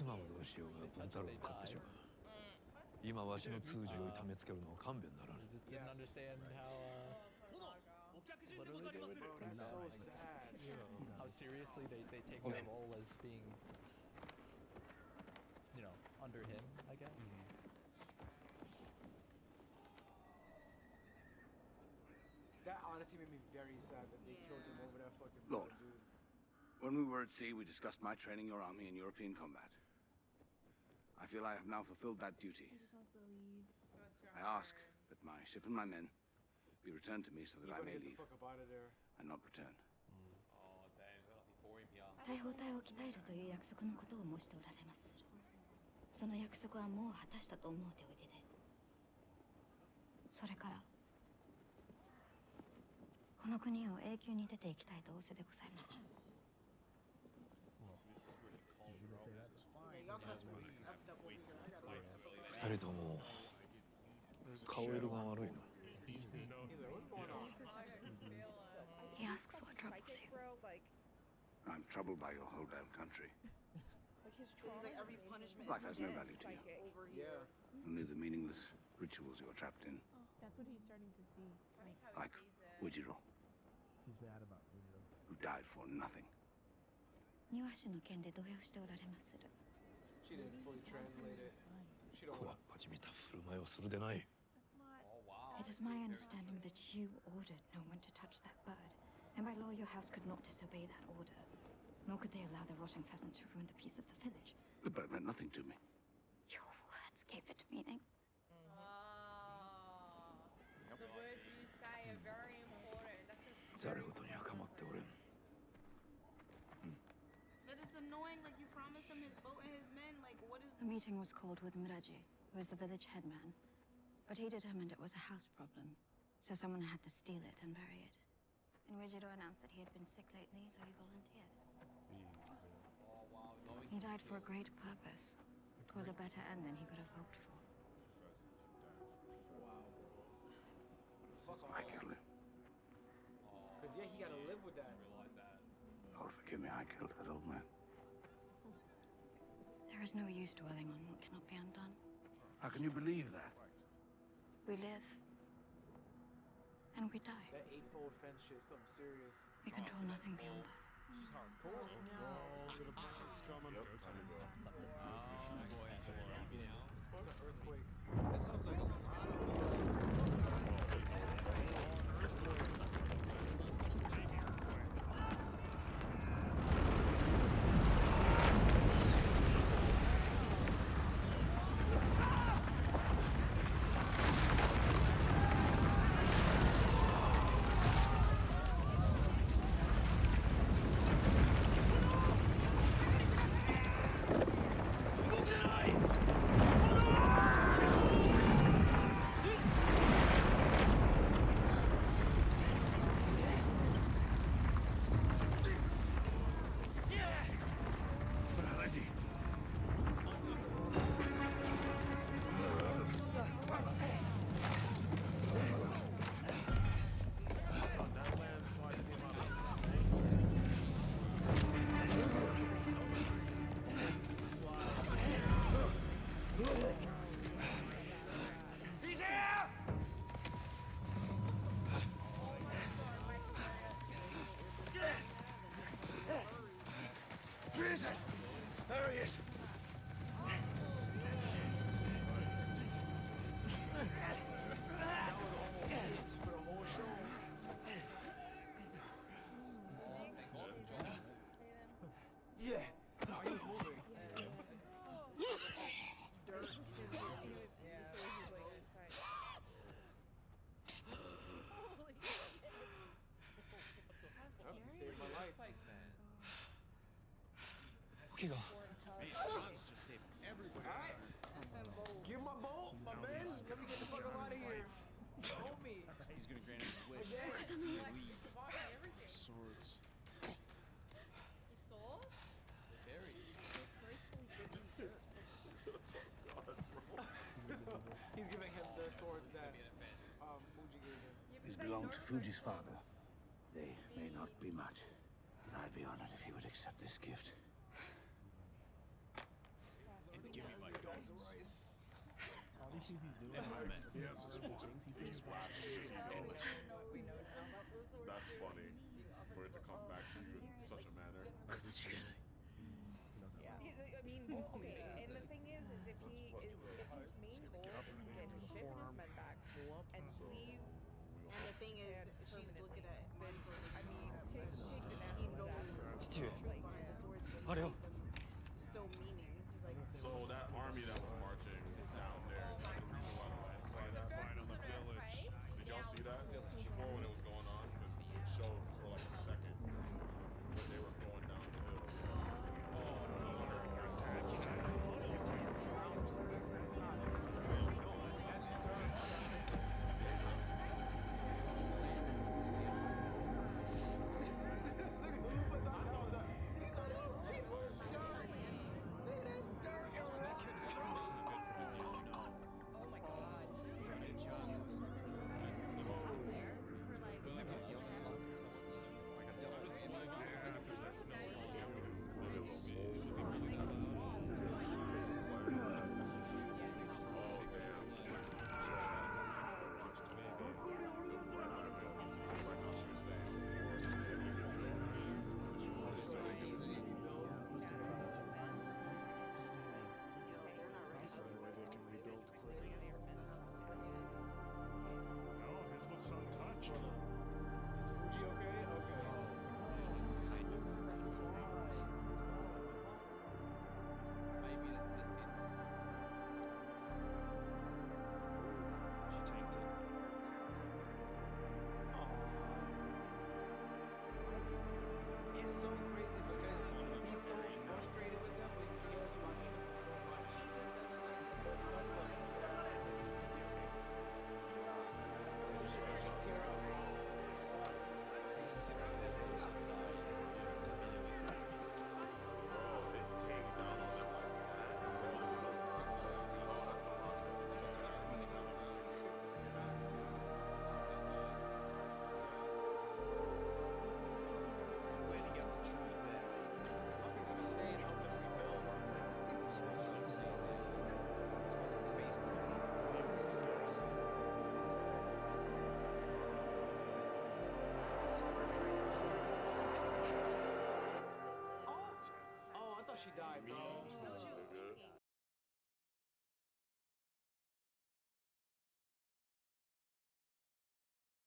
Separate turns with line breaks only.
妻をどうしようが文太郎を買ってしまう。今わしの通詞を痛めつけるのは勘弁ならぬ。
Just didn't understand how literally they would
Bro, that's so sad.
how seriously they take their role as being, you know, under him, I guess.
That honestly made me very sad that they killed him over that fucking
Lord.
dude.
When we were at sea, we discussed my training your army in European combat. I feel I have now fulfilled that duty.
He just wants to leave.
I ask that my ship and my men be returned to me so that
You
I
gotta
may
get the
leave
fuck up out of there.
and not return.
大砲隊を鍛えるという約束のことを申しておられます。その約束はもう果たしたと思うておいでで。それからこの国を永久に出ていきたいと仰せでございます。
二人とも顔色が悪いな。
He asks what troubles you.
I'm troubled by your whole damn country.
Like his trauma. Like every punishment.
Life has no value to you.
Over here.
Only the meaningless rituals you are trapped in.
That's what he's starting to see.
Like Ujiro,
He's mad about
who died for nothing.
庭師の件で動揺しておられまする。
She didn't fully translate it. She don't
こわ
want.
っぱじみた振る舞いをするでない。
That's not.
It is my understanding that you ordered no one to touch that bird, and by law your house could not disobey that order. Nor could they allow the rotting pheasant to ruin the peace of the village.
The bird meant nothing to me.
Your words gave it meaning.
Oh, the words you say are very important. That's a
ざることには構っておれん。
But it's annoying. Like you promised him his boat and his men. Like what is?
A meeting was called with Miraji, who is the village headman, but he determined it was a house problem, so someone had to steal it and bury it. And Wijiro announced that he had been sick lately, so he volunteered. He died for a great purpose. It was a better end than he could have hoped for.
I killed him.
Cause yeah, he gotta live with that.
Lord, forgive me, I killed that old man.
There is no use dwelling on what cannot be undone.
How can you believe that?
We live, and we die.
That eightfold fence shit, something serious.
We control nothing beyond that.
She's hardcore. Oh, to the planet's coming. Go time.
Oh boy,
It's an earthquake.
That sounds like a lot of
Treason! There he is!
For the whole show. Yeah. Oh, he was moving.
Dirt. Just so he was like inside. Holy shit.
That saved my life.
Hey, John's just saving everybody.
Alright. Give him my bolt, my man. Let me get the fuck out of here. Hold me.
He's gonna grant him his wish.
He's surviving everything.
Swords.
He saw?
very.
He's giving him the swords that Fuji gave him.
These belong to Fuji's father. They may not be much, but I'd be honored if he would accept this gift.
bags of rice.
All these things he's doing.
He has a school. He just raps shit in English. That's funny. For it to come back to you in such a manner.
I mean, okay. And the thing is if his main goal is to get his ship and his men back and leave.
And the thing is, she's looking at Michael.
I mean, take the man.
He knows the truth behind the swords, but he gave them still meaning. He's like,
So that army that was marching down there, the reason why the landslide happened on the village. Did y'all see that before when it was going on? Because it showed for like a second when they were going down the hill. Oh, no wonder it got
Oh my god.
No, his looks untouched.